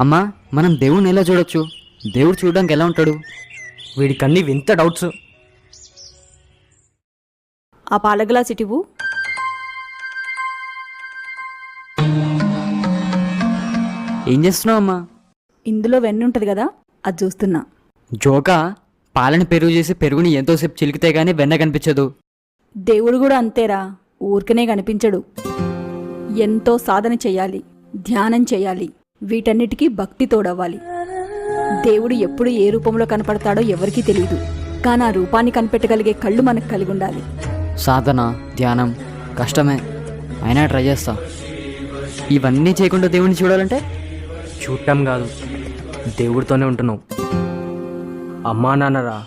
అమ్మా, మనం దేవుణ్ణి ఎలా చూడొచ్చు? దేవుడు చూడడానికి ఎలా ఉంటాడు? వీడికన్నీ వింత డౌట్స్. ఆ పాల గ్లాస్ ఇటివు. ఏం చేస్తున్నావు అమ్మా? ఇందులో వెన్న ఉంటుంది కదా, అది చూస్తున్నా. జోకా, పాలని పెరుగు చేసి పెరుగుని ఎంతోసేపు చిలికితే గానీ వెన్న కనిపించదు. దేవుడు కూడా అంతేరా, ఊరికనే కనిపించడు. ఎంతో సాధన చెయ్యాలి, ధ్యానం చెయ్యాలి, వీటన్నిటికీ భక్తి తోడవ్వాలి. దేవుడు ఎప్పుడు ఏ రూపంలో కనపడతాడో ఎవరికీ తెలియదు, కానీ ఆ రూపాన్ని కనిపెట్టగలిగే కళ్ళు మనకు కలిగి ఉండాలి. సాధన, ధ్యానం కష్టమే, అయినా ట్రై చేస్తా. ఇవన్నీ చేయకుండా దేవుణ్ణి చూడాలంటే చూడటం కాదు, దేవుడితోనే ఉంటున్నావు. అమ్మా నాన్నరా